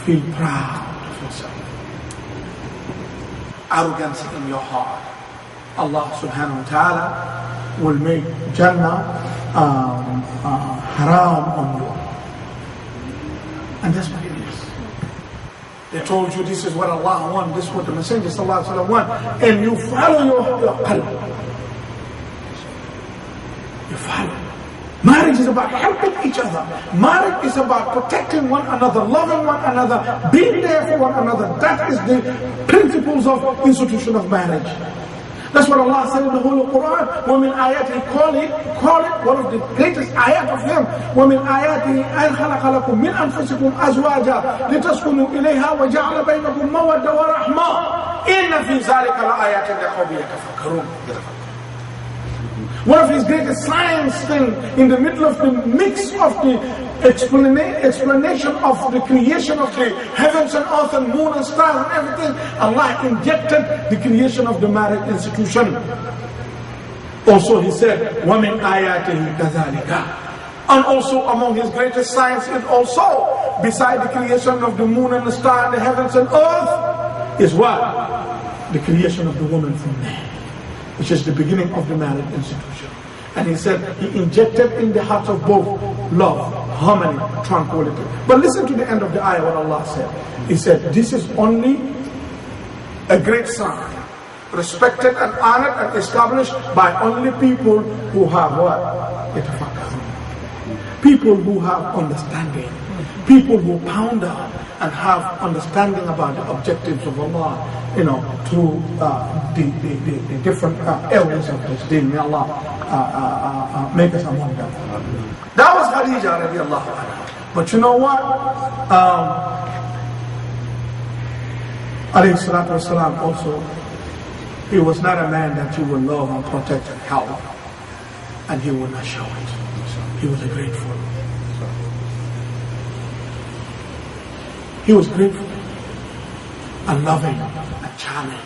feel proud of yourself. Arrogance in your heart. Allah subhanahu wa ta'ala will make Jannah haram on you. And that's what it is. They told you this is what Allah wants, this is what the Messenger sallallahu alaihi wasallam wants, and you follow your qalb. You follow. Marriage is about helping each other. Marriage is about protecting one another, loving one another, being there for one another. That is the principles of institution of marriage. That's what Allah said in the Holy Quran. وَمِنْ آيَاتِهِ call it one of the greatest ayat of Him. وَمِنْ آيَاتِهِ أَنْ خَلَقَ لَكُم مِّنْ أَنفُسِكُمْ أَزْوَاجًا لِتَسْكُنُوا إِلَيْهَا وَجَعَلَ بَيْنَكُم مَّوَدَّةً وَرَحْمَةً إِنَّ فِي ذَلِكَ لَآيَاتٍ لِقَوْمٍ يَتَفَكَّرُونَ. One of His greatest science thing in the middle of the mix of the explanation of the creation of the heavens and earth and moon and stars and everything, Allah injected the creation of the marriage institution. Also He said, وَمِنْ آيَاتِهِ كَذَلِكَ. And also among His greatest science is also, beside the creation of the moon and the star and the heavens and earth, is what? The creation of the woman from man, which is the beginning of the marriage institution. And He said He injected in the hearts of both love, harmony, tranquility. But listen to the end of the ayah what Allah said. He said, this is only a great sign, respected and honored and established by only people who have what? People who have understanding. People who ponder and have understanding about the objectives of Allah, through the different areas of this deen. May Allah make us among them. That was Khadija radiallahu anha. But you know what? Alayhi salatu wasalam also, he was not a man that you will love and protect and help, and he would not show it. He was a grateful. He was grateful and loving and charming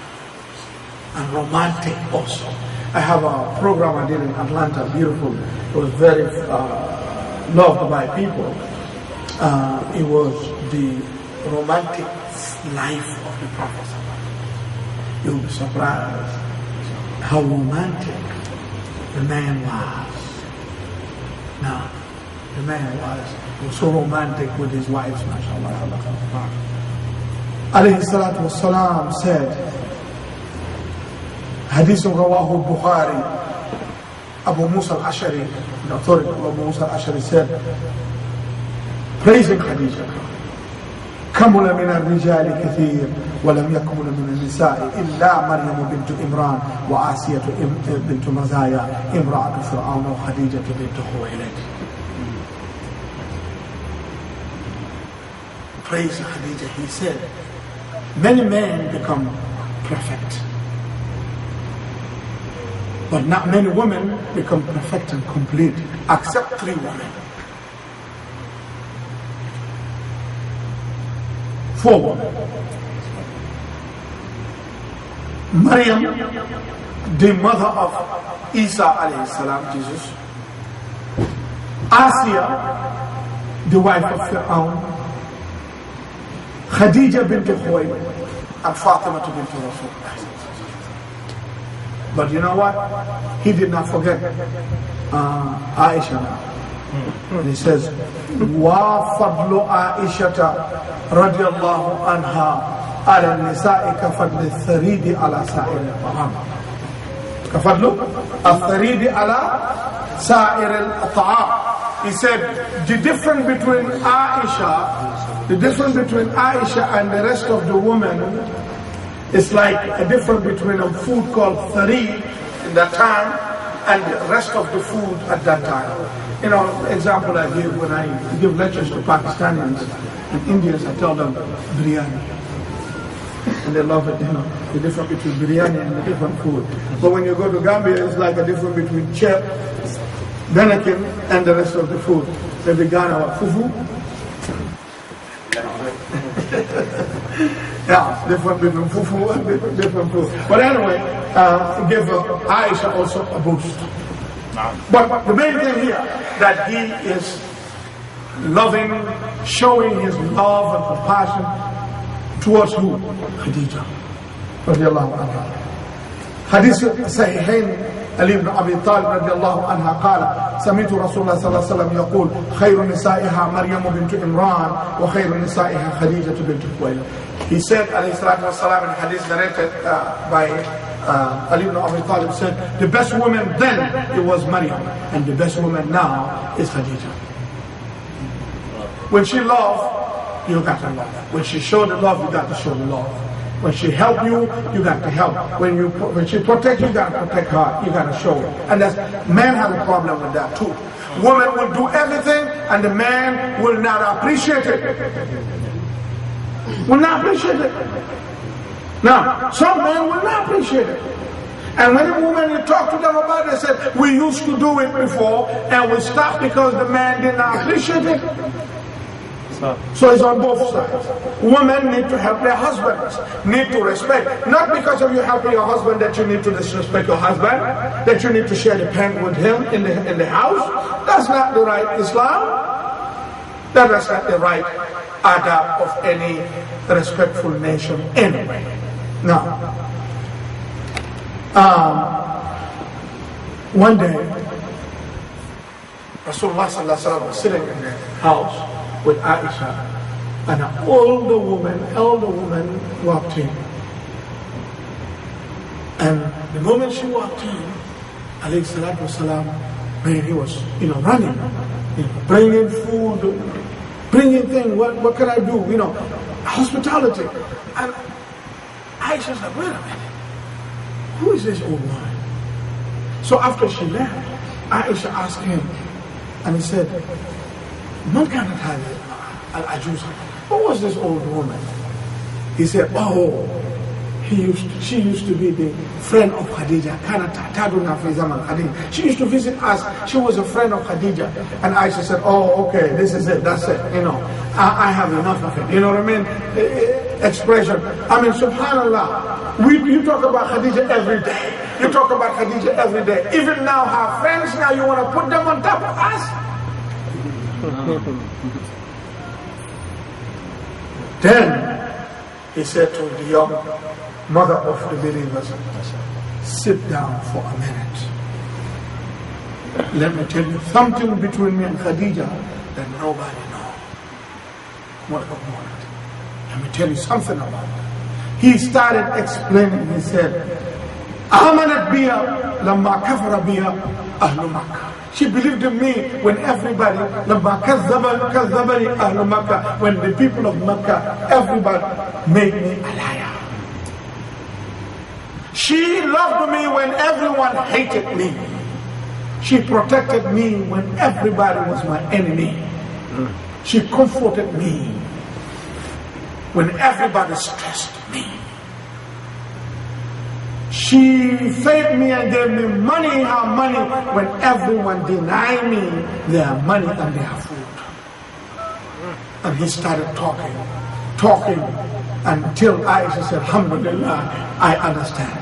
and romantic also. I have a program I did in Atlanta, beautiful. It was very loved by people. It was the romantic life of the Prophet. You'll be surprised how romantic the man was. Now, the man was so romantic with his wives, mashallah. Alayhi salatu wasalam said, Hadith Rawahu Bukhari, Abu Musa al-Ashari, the authority of Abu Musa al-Ashari said, praising Khadija, كمل من الرجال كثير ولم يكمل من النساء إلا مريم بنت إمران وآسية بنت مزايا امرأة فرعون وخديجة بنت خويلد. Praise Khadija. He said, many men become perfect, but not many women become perfect and complete, except 3 women. 4 women. Maryam, the mother of Isa alayhi salam, Jesus. Asiya, the wife of Fir'aun. Khadija Bintu Khowailid, and Fatima Bintu Rasul. But you know what? He did not forget Aisha. And he says, Wa fadlu Aishata radiyallahu anha ala nisa'i kafadli tharidi ala sa'ir al-ta'am. Kafadlu al-tharidi ala sa'ir al-ta'am. He said, the difference between Aisha and the rest of the women is like a difference between a food called tharid in that time and the rest of the food at that time. Example I give when I give lectures to Pakistanis and Indians, I tell them biryani. And they love it, the difference between biryani and the different food. But when you go to Gambia, it's like a difference between chep, Benakin, and the rest of the food. They began our fufu. Yeah, different between fufu and different food. But anyway, give Aisha also a boost. But the main thing here, that he is loving, showing his love and compassion towards who? Khadija radiallahu anha. Hadith Sahihain, Ali ibn Abi Talib radiallahu anha قال سمعت رسول الله صلى الله عليه وسلم يقول خير نسائها مريم بنت عمران وخير نسائها خديجة بنت خويلد. He said, alayhi salatu wasalam, in a hadith narrated by Ali ibn Abi Talib, said, the best woman then, it was Maryam, and the best woman now is Khadija. When she loved, you got to love. When she showed the love, you got to show the love. When she helped you, you got to help. When she protect you, you got to protect her. You got to show it. And that's, men have a problem with that too. Women will do everything, and the man will not appreciate it. Will not appreciate it. Now, some men will not appreciate it. And when a woman, you talk to them about it, they said, we used to do it before, and we stopped because the man did not appreciate it. So it's on both sides. Women need to help their husbands, need to respect. Not because of you helping your husband that you need to disrespect your husband, that you need to share the pen with him in the house. That's not the right Islam. That's not the right adab of any respectful nation anyway. Now, one day, Rasulullah sallallahu alaihi wasallam was sitting in the house with Aisha, and an elder woman walked in. And the moment she walked in, alayhi salatu wasalam, man, he was, running, bringing food, bringing things, what can I do, hospitality. And Aisha said, wait a minute, who is this old woman? So after she left, Aisha asked him, and he said, Man cannot have al-ajuz. What was this old woman? He said, oh, she used to be the friend of Khadija. She used to visit us. She was a friend of Khadija. And Aisha said, oh, okay, this is it, that's it. I have enough of it. You know what I mean? Expression. I mean, subhanallah, you talk about Khadija every day. You talk about Khadija every day. Even now, her friends, now you want to put them on top of us? Then he said to the young mother of the believers, sit down for a minute. Let me tell you something between me and Khadija that nobody knows. Let me tell you something about it. He started explaining. He said, Amanat biya lamma kafara biya ahlu Makkah. She believed in me when everybody, when the people of Makkah, everybody made me a liar. She loved me when everyone hated me. She protected me when everybody was my enemy. She comforted me when everybody stressed me. She fed me and gave me money, her money, when everyone denied me their money and their food. And he started talking, until Aisha said, Alhamdulillah, I understand.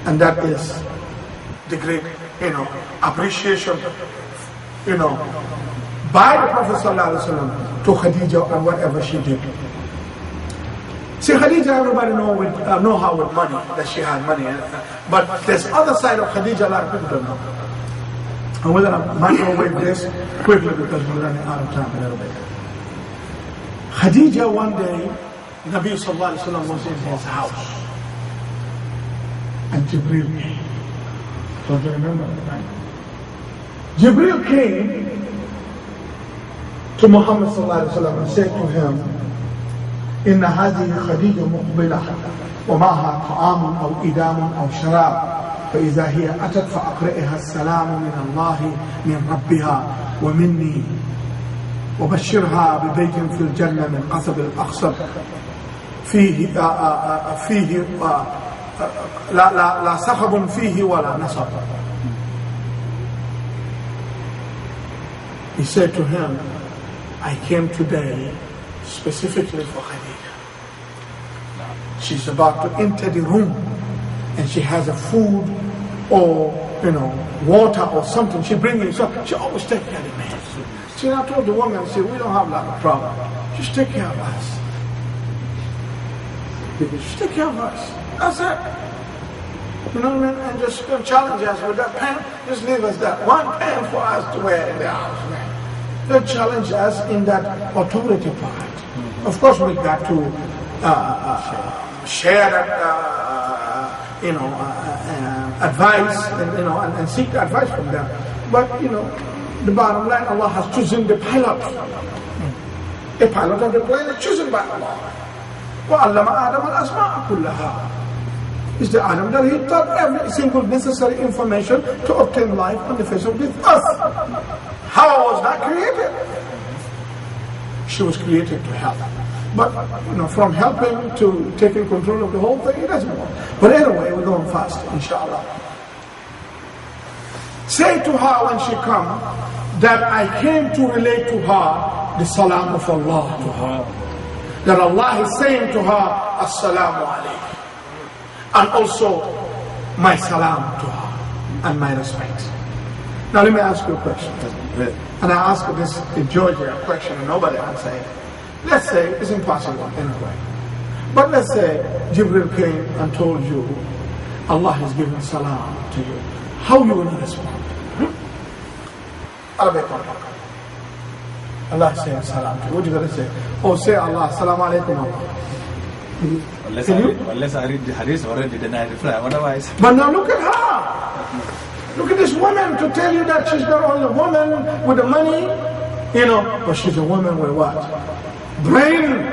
And that is the great, appreciation, by the Prophet ﷺ to Khadija and whatever she did. See, Khadija, everybody know her with money, that she had money. But there's other side of Khadija a lot of people don't know. And we're going to microwave this quickly because we're running out of time a little bit. Khadija, one day, Nabi sallallahu alayhi wa sallam was in his house. And Jibreel came. Don't you remember that, right? Jibreel came to Muhammad sallallahu alayhi wa sallam and said to him, إن هذه خديجة مقبلة ومعها طعام أو إدام أو شراب فإذا هي أتت فأقرئها السلام من الله من ربها ومني وبشرها ببيت في الجنة من قصب الأقصب فيه لا صخب فيه ولا نصب. He said to him, I came today specifically for Khadija. She's about to enter the room and she has a food or water or something. She brings it. She always takes care of the man. See, I told the woman, I said, we don't have a lot of problem. Just take care of us. Just take care of us. That's it. You know what I mean? And just challenge us with that pen. Just leave us that one pen for us to wear in the house, man. Don't challenge us in that authority part. Of course, we got to share that, advice and seek advice from them. But, the bottom line, Allah has chosen the pilot. The pilot of the plane is chosen by Allah. وَعَلَّمَ آدَمَ الْأَسْمَاءَ كُلَّهَا. It's the Adam that he taught every single necessary information to obtain life on the face of this earth. How was that created? She was created to help. But, from helping to taking control of the whole thing, it doesn't work. But anyway, we're going fast, inshallah. Say to her when she comes that I came to relate to her the salam of Allah to her. That Allah is saying to her, Assalamu alaikum. And also, my salam to her and my respect. Now let me ask you a question. And I ask this in Georgia a question and nobody answered it. Let's say, it's impossible anyway. But let's say Jibril came and told you, Allah has given salam to you. How you will respond? Arabic. Allah is saying salam to you. What you going to say? Oh, say Allah, salam alaikum. Unless I read the hadith already, then I reply. Otherwise. But now look at her. Look at this woman to tell you that she's not only a woman with the money, but she's a woman with what? Brain.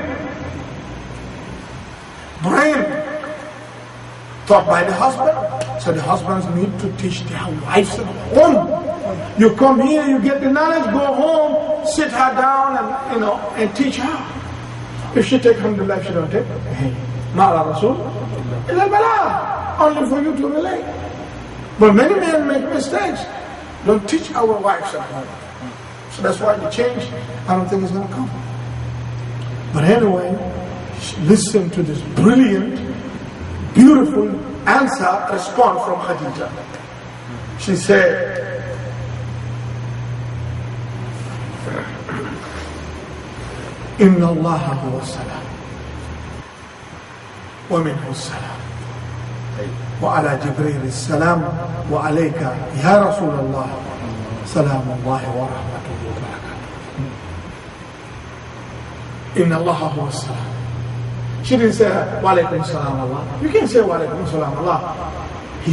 Taught by the husband. So the husbands need to teach their wives at home. You come here, you get the knowledge, go home, sit her down and teach her. If she take alhamdulillah, she don't take. Ma'ala Rasul. Only for you to relate. But many men make mistakes. Don't teach our wives at home. So that's why the change, I don't think is going to come. But anyway, listen to this brilliant, beautiful response from Khadija. She said, Inna Allah huwa salam. Wa minhu salam. وعلى جبريل السلام وعليك يا رسول الله سلام الله ورحمته وبركاته. إن الله هو السلام. She didn't say وعليكم السلام الله. You can't say وعليكم السلام الله.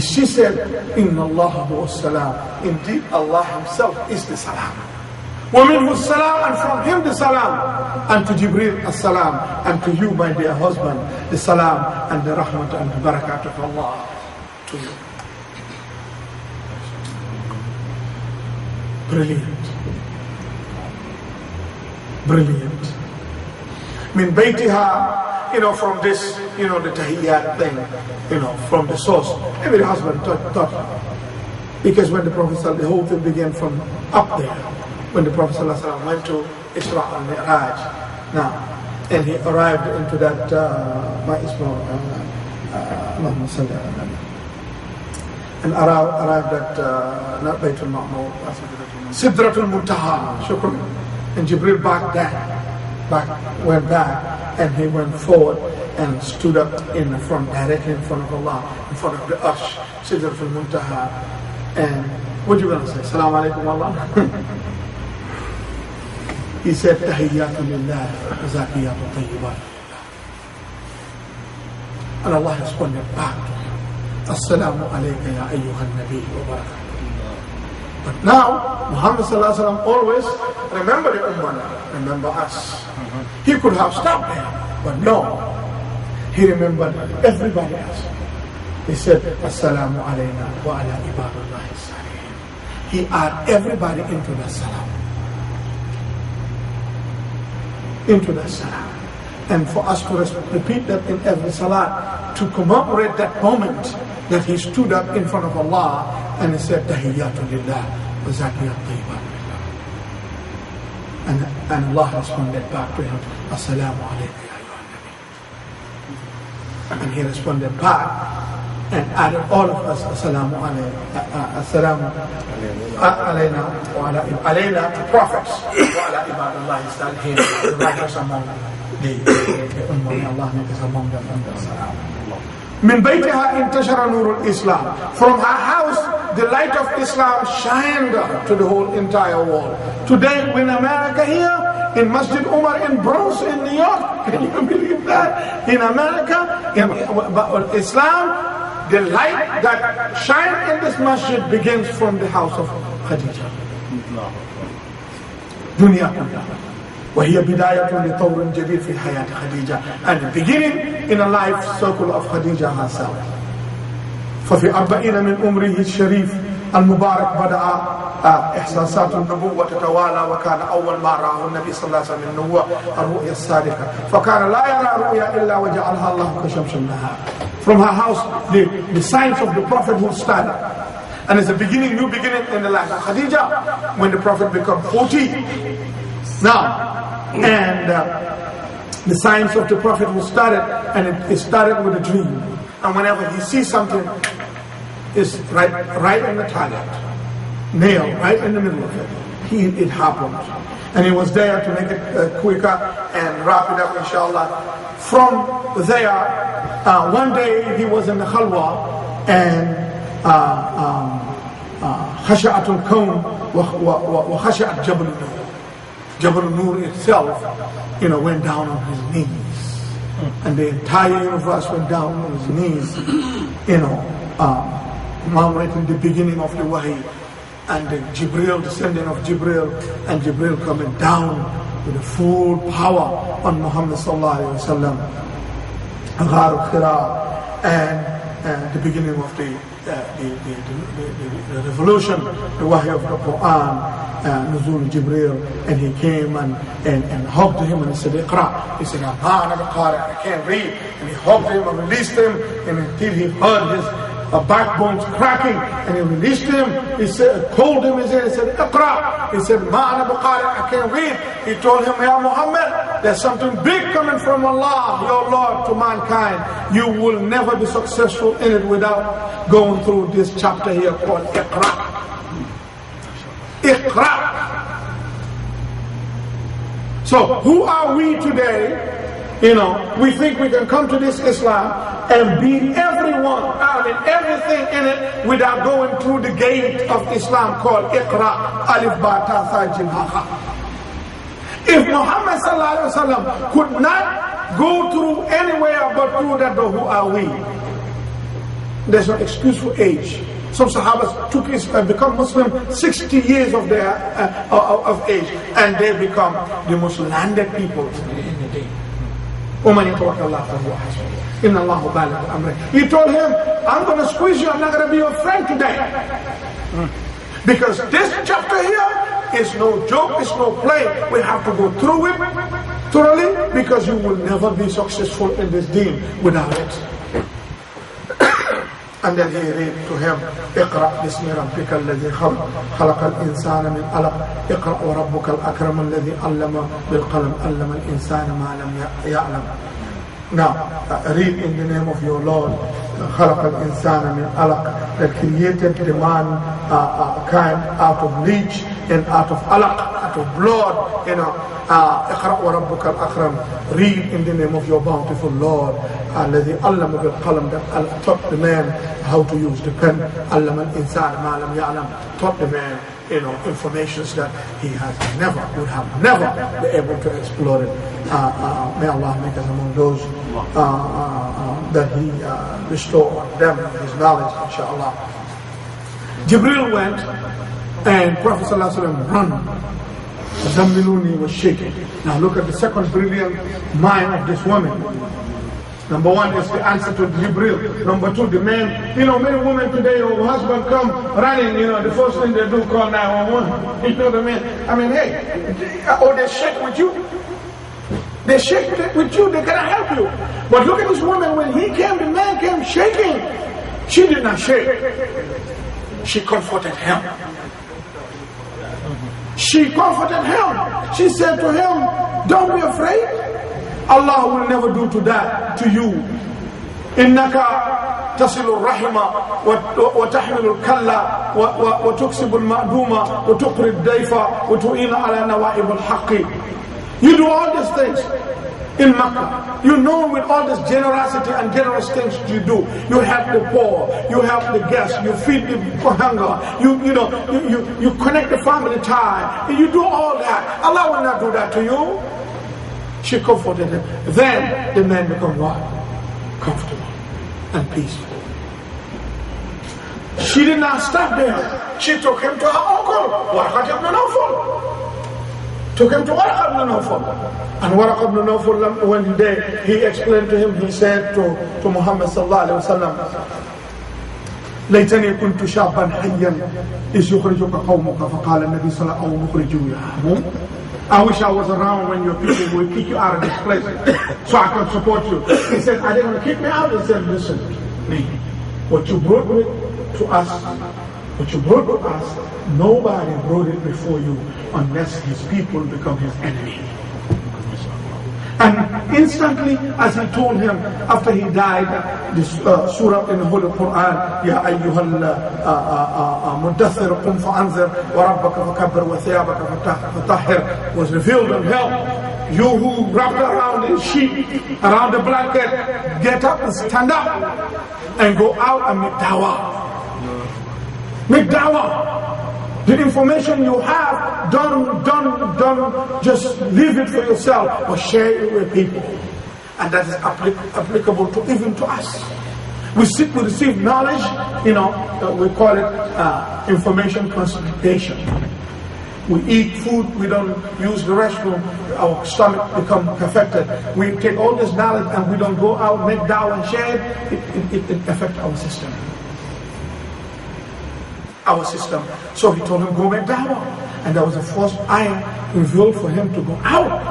She said إن الله هو السلام. Indeed Allah himself is the salam. ومنه السلام, and from him the salam, and to Jibril as-salam, and to you my dear husband the salam and the rahmat and the barakat of Allah to you. Brilliant. Min baytiha, from this, the tahiyyat thing, from the source. Every husband taught her. Because when the Prophet, the whole thing began from up there. When the Prophet ﷺ went to Isra and Mi'raj, and he arrived into that, and arrived at, not Baytul Ma'mur, Sidratul Muntaha, Shukran. And Jibril went back, and he went forward and stood up directly in front of Allah, in front of the Arsh, Sidratul Muntaha. And what you going to say? Assalamu alaikum Allah. He said, Tahiyyatu lillah, Zakiyatu tayyibat. And Allah responded back to him, Assalamu alayka ya ayyuhan nabi wa barakatuh. But now, Muhammad sallallahu alaihi wasallam always remember the ummah, remember us. He could have stopped there, but no. He remembered everybody else. He said, Assalamu alayna wa ala ibadullahi salihin. He added everybody into the salam. Into the salam. And for us to repeat that in every salat, to commemorate that moment that he stood up in front of Allah and he said, Tahiyyatu lillah wa zakiyat tayyibat lillah. And Allah responded back to him, Assalamu alayka ya ayyuhan nabi. And he responded back, and added all of us assalamu alayna wa alayna to prophets wa ala ibadillahi salihin, the righteous among the ummah. May Allah make us among them. من بيتها انتشر نور الإسلام. From her house, the light of Islam shined to the whole entire world. Today, in America here, in Masjid Umar in Bronx in New York, can you believe that? In America, in Islam, the light that shines in this masjid begins from the house of Khadija. Dunya kullaha. وهي بداية لطور جديد في حياة خديجة, and beginning in a life circle of Khadija herself. ففي 40 من عمره الشريف المبارك بدأ إحساسات النبوة تتوالى, وكان أول ما رآه النبي صلى الله عليه وسلم النبوة الرؤيا الصادقة, فكان لا يرى رؤيا إلا وجعلها الله كشمس النهار. From her house, the signs of the Prophet will start, and it's a beginning, new beginning in the life of Khadija when the Prophet becomes 40. Now, and the signs of the Prophet was started, and it started with a dream. And whenever he sees something, it's right in the target, nailed right in the middle of it. It happened, and he was there to make it quicker and wrap it up, inshallah. From there, one day he was in the khalwa, and khasha'atul kawn wa khasha'at jabal nur. Jabal Nur itself, went down on his knees, and the entire universe went down on his knees. Imam right in the beginning of the wahi, and the Jibril, descending of Jibril, and Jibril coming down with the full power on Muhammad sallallahu alaihi wasallam. Ghar al-Khira, and the beginning of the revolution, the wahi of the Quran. Nuzul Jibril, and he came and hugged him and he said, Iqra. He said, I can't read. And he hugged him and released him, and until he heard his backbones cracking, and he released him. He said, told him, he said, Iqra. He said, I can't read. He told him, Ya Muhammad, there's something big coming from Allah, your Lord, to mankind. You will never be successful in it without going through this chapter here called Iqra. Iqra. So who are we today? We think we can come to this Islam and be everything in it without going through the gate of Islam called Iqra, Alif Ba Ta Tha Jim Ha Kha. If Muhammad sallallahu alaihi wasallam could not go through anywhere but through that door, who are we? There's no excuse for age. Some Sahabas become Muslim 60 years of their of age, and they become the most landed people in the day. He told him, I'm going to squeeze you, I'm not going to be your friend today. Because this chapter here is no joke, it's no play. We have to go through it thoroughly, because you will never be successful in this deen without it. And then he read to him, اقرأ باسم ربك الذي خلق خلق الإنسان من علق اقرأ وربك الأكرم الذي علم بالقلم علم الإنسان ما لم يعلم. Now, read in the name of your Lord, خلق الإنسان من علق, that created the man kind out of leech and out of alaq, out of blood, اقرأ وربك الأكرم, read in the name of your bountiful Lord, الذي علم بالقلم, that taught the man how to use the pen, علم الإنسان ما لم يعلم, taught the man informations that he would have never been able to explore it. May Allah make us among those that he bestow on them his knowledge, inshallah. Jibril went, and Prophet ﷺ ran. Zammiluni was shaking. Now look at the second brilliant mind of this woman. Number one is the answer to Jibril. Number two, the man. Many women today, your husband come running, the first thing they do, call 911. The man, hey, or they shake with you. They shake with you, they cannot help you. But look at this woman, when he came, the man came shaking. She did not shake. She comforted him. She comforted him. She said to him, don't be afraid. Allah will never do to you. Innaka تصل الرحم وتحمل الكلا وتكسب المأدومة وتقري الضيف وتعين على نوائب الحق. You do all these things in Makkah. You know, with all this generosity and generous things you do, you help the poor, you help the guests, you feed the hunger, you connect the family tie, you do all that. Allah will not do that to you. She comforted him. Then the man become what? Comfortable and peaceful. She did not stop there. She took him to her uncle, Waraqat ibn Nawfal. Took him to Waraqat ibn Nawfal. And Waraqat ibn Nawfal, when he explained to him, he said to Muhammad sallallahu alayhi wa sallam, ليتني كنت شابا حيا إذ يخرجك قومك فقال النبي صلى الله عليه وسلم أو مخرجوا. I wish I was around when your people will kick you out of this place so I can support you. He said, are they going to kick me out? He said, listen, me, what you brought to us, nobody brought it before you unless his people become his enemy. And instantly, as he told him after he died, this surah in the Holy Quran, Ya ayyuhal muddathir qum fa'anzir wa rabbaka fakabbir wa thiyabaka fatahhir, was revealed on hell. You who wrapped around the sheet, around the blanket, get up and stand up and go out and make dawah. Make dawah. The information you have, don't just leave it for yourself, but share it with people. And that is applicable even to us. We receive knowledge, we call it information consultation. We eat food, we don't use the restroom, our stomach becomes perfected. We take all this knowledge and we don't go out, make dawah and share it affects our system. So he told him, go make dawah. And that was the first ayah revealed for him to go out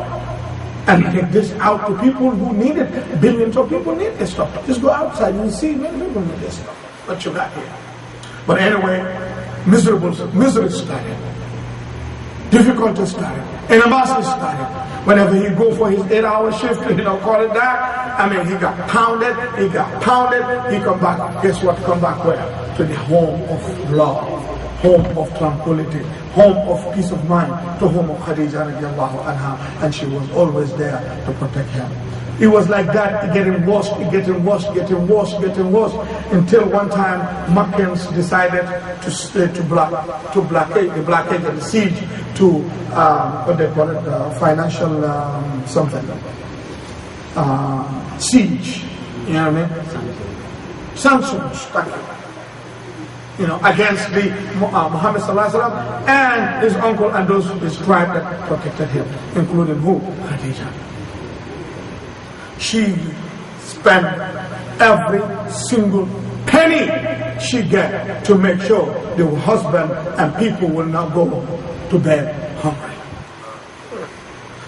and take this out to people who need it. Billions of people need this stuff. Just go outside and you see many people need this stuff. What you got here. But anyway, misery started. Difficulty started. Animosity started. Whenever he go for his 8-hour shift, call it that. I mean, he got pounded, he come back. Guess what? Come back where? To the home of love, home of tranquility, home of peace of mind, to home of Khadija radiallahu anha, and she was always there to protect him. It was like that, getting worse, until one time Makkans decided to blockade and siege to what they call it, financial siege. You know what I mean? Sanctions. Against the Muhammad sallallahu alaihi wasallam and his uncle and his tribe that protected him, including who? Khadija. She spent every single penny she get to make sure the husband and people will not go to bed hungry.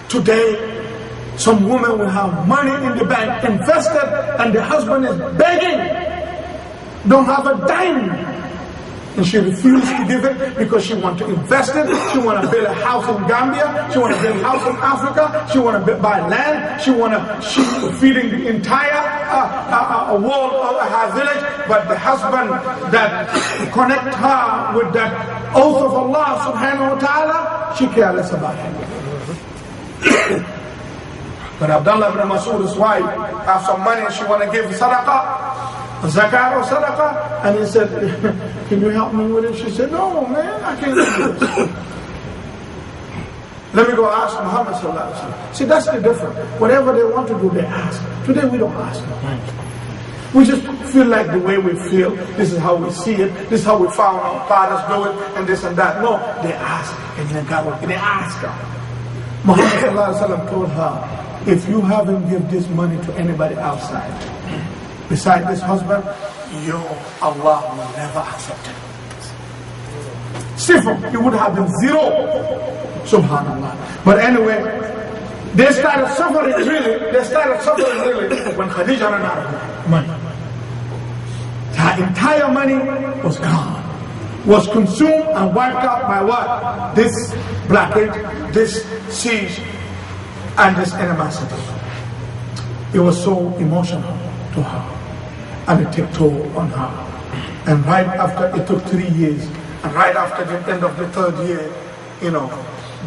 Today, some women will have money in the bank invested and the husband is begging, don't have a dime. And she refused to give it because she wants to invest it. She wants to build a house in Gambia. She wants to build a house in Africa. She wants to buy land. She's feeding the entire world of her village. But the husband that connect her with that oath of Allah subhanahu wa ta'ala, she careless about him. But Abdullah ibn Mas'ud's wife have some money and she want to give sadaqah. Zakat or sadaqah, and he said, can you help me with it? She said, no man, I can't do this. Let me go ask Muhammad sallallahu alaihi wasallam. See, that's the difference. Whatever they want to do, they ask. Today we don't ask. We just feel like the way we feel, this is how we see it, this is how we found our fathers do it, and this and that. No, they ask, and they ask her. Muhammad sallallahu alaihi wasallam told her, if you haven't given this money to anybody outside, beside this husband, Allah will never accept it. Simple, it would have been zero. Subhanallah. But anyway, they started suffering really when Khadija ran out of money. Her entire money was gone, was consumed and wiped out by what? This blockade, this siege, and this animosity. It was so emotional to her. and it took toll on her. And right after, it took 3 years, and right after the end of the 3rd year,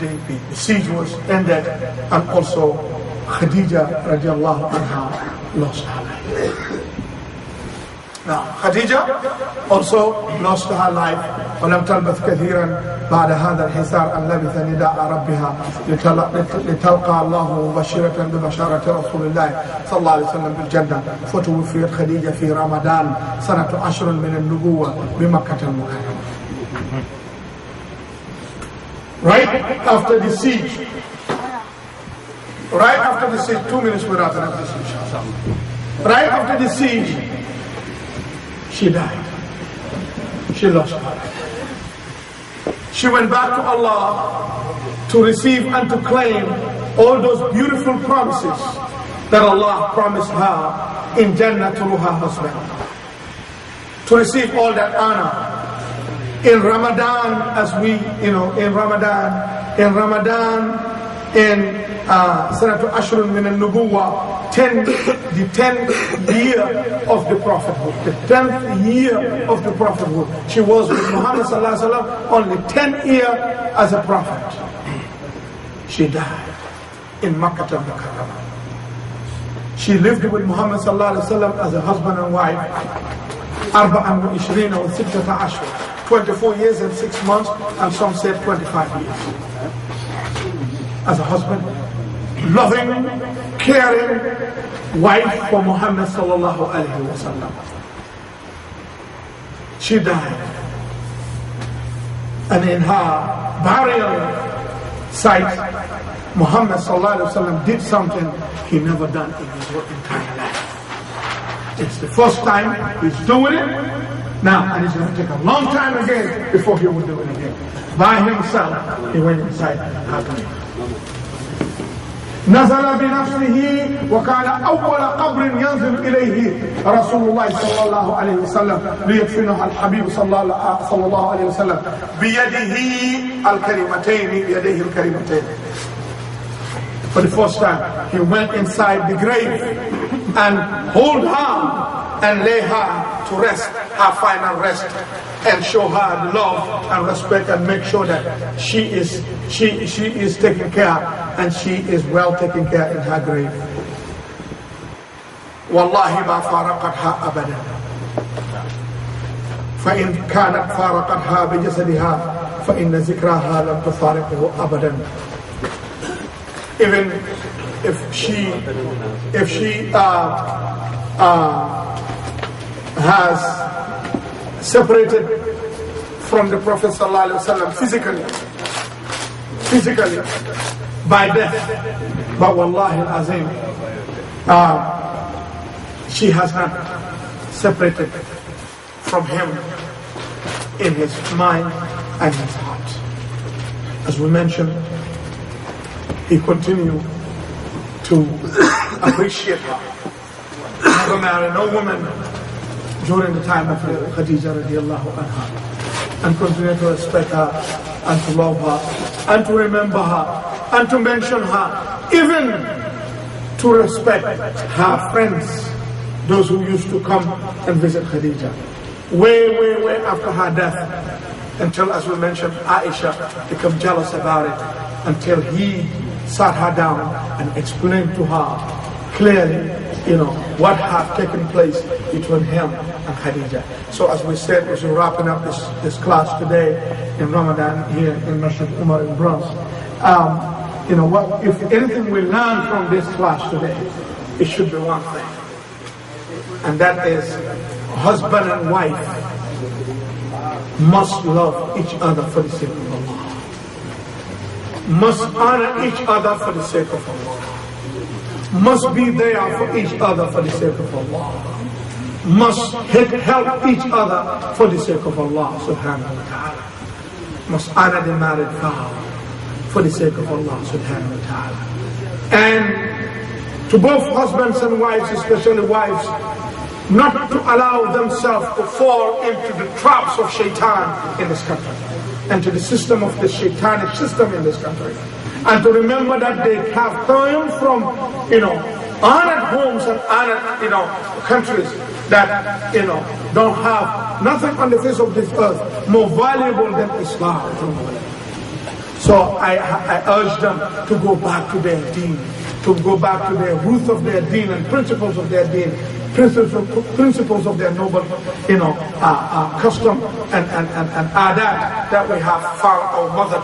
the siege was ended, and also Khadija radiallahu anha lost her life. Now, Khadija also lost her life. ولم تلبث كثيرا بعد هذا الحصار أن لبث نداء ربها لتلقى الله مبشرة ببشارة رسول الله صلى الله عليه وسلم بالجنة. فتوفيت خديجة في رمضان سنة 10 من النبوة بمكة المكرمة. Right after the siege, 2 minutes without another siege. Right after the siege, she died. She lost her life. She went back to Allah to receive and to claim all those beautiful promises that Allah promised her in Jannah through her husband. To receive all that honor. In Ramadan, in Sanatu Ashrun min al-Nubuwa, the 10th year of the prophethood. The 10th year of the prophethood. She was with Muhammad sallallahu alaihi wasallam only 10 years as a prophet. She died in Makkah al-Mukarramah. She lived with Muhammad sallallahu alaihi wasallam as a husband and wife. 24 years and 6 months, and some said 25 years. As a husband, loving, caring wife for Muhammad sallallahu alaihi wasallam. She died, and in her burial site, Muhammad sallallahu alaihi wasallam did something he never done in his entire life. It's the first time he's doing it now, and it's going to take a long time again before he will do it again. By himself, he went inside her grave. نزل بنفسه وكان أول قبر ينزل إليه رسول الله صلى الله عليه وسلم ليدفنها الحبيب صلى الله عليه وسلم بيده الكريمتين. For the first time, he went inside the grave and hold her and lay her to rest, her final rest, and show her the love and respect and make sure that she is taken care and she is well taken care in her grave. والله ما فارقتها أبدا فإن كانت فارقتها بجسدها فإن ذكراها لم تفارقه أبدا. Even if she has separated from the Prophet ﷺ physically by death, but wallahi al-azim, she has not separated from him in his mind and his heart. As we mentioned, he continued to appreciate her. Never married no woman during the time of Khadija radiallahu anha, and continue to respect her and to love her and to remember her and to mention her, even to respect her friends, those who used to come and visit Khadija. Way after her death, until, as we mentioned, Aisha became jealous about it, until he sat her down and explained to her clearly, what had taken place between him and Khadija. So as we said, as we're wrapping up this class today in Ramadan here in Masjid Umar in Bronx, if anything we learn from this class today, it should be one thing. And that is, husband and wife must love each other for the sake of Allah. Must honor each other for the sake of Allah. Must be there for each other for the sake of Allah. Must help each other for the sake of Allah subhanahu wa ta'ala. Must honor the married vow for the sake of Allah subhanahu wa ta'ala. And to both husbands and wives, especially wives, not to allow themselves to fall into the traps of shaitan in this country, and to the system of the shaitanic system in this country, and to remember that they have come from honored homes and honored countries that, don't have nothing on the face of this earth more valuable than Islam. So I urge them to go back to their deen, to go back to the roots of their deen and principles of their deen, principles of their noble, custom and adat that we have found. Our mother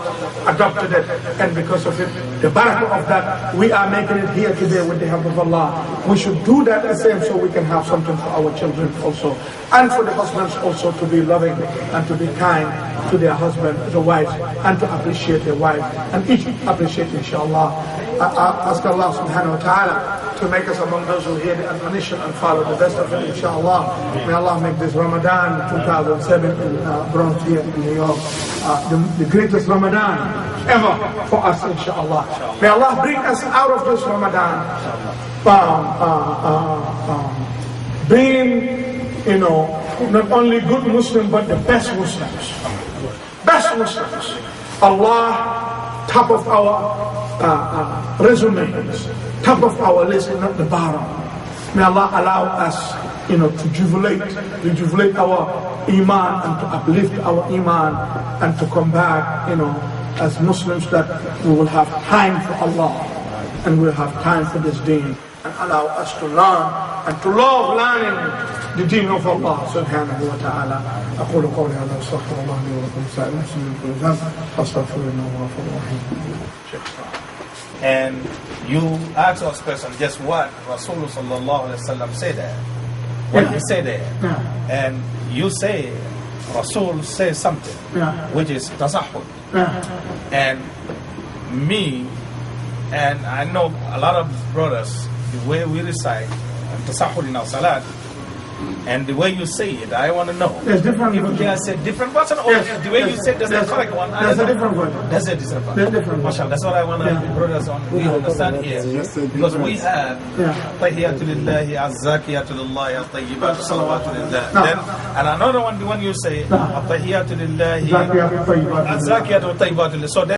adopted it, and because of it, the barakah of that, we are making it here today with the help of Allah. We should do that the same so we can have something for our children also, and for the husbands also to be loving and to be kind to their husband, the wives, and to appreciate their wives, and each appreciate, inshallah. I ask Allah subhanahu wa ta'ala to make us among those who hear the admonition and follow the best of it, inshallah. May Allah make this Ramadan 2007 in Bronx here in New York the greatest Ramadan ever for us, inshallah. May Allah bring us out of this Ramadan being, not only good Muslims, but the best Muslims. Best Muslims. Allah, top of our resumes, top of our list, not the bottom. May Allah allow us, to rejuvenate our iman and to uplift our iman and to come back, as Muslims, that we will have time for Allah and we'll have time for this deen, and allow us to learn and to love learning the deen of Allah subhanahu wa ta'ala. أقول قولي هذا واستغفر الله لي ولكم سائر المسلمين من كل ذنب فاستغفروه إنه هو الغفور الرحيم. And you ask us question, just what Rasulullah sallallahu alaihi wasallam said there. What he said there. And you say Rasul says something, which is tasahhud. And me, and I know a lot of brothers, the way we recite tasahhud in our salat, and the way you say it, I want to know. There's different if there's a different version, or the way you say it, that's the correct one. There's a different version. That's a different version. Mashallah, that's what I want to brothers we understand here. Because we have Tahiyatu lillahi, az-zakiyatu lillahi, at-tayyibatu salawatu lillah. Then, and another one, the one you say, Tahiyatu lillahi, az-zakiyatu tayyibatu lillah. So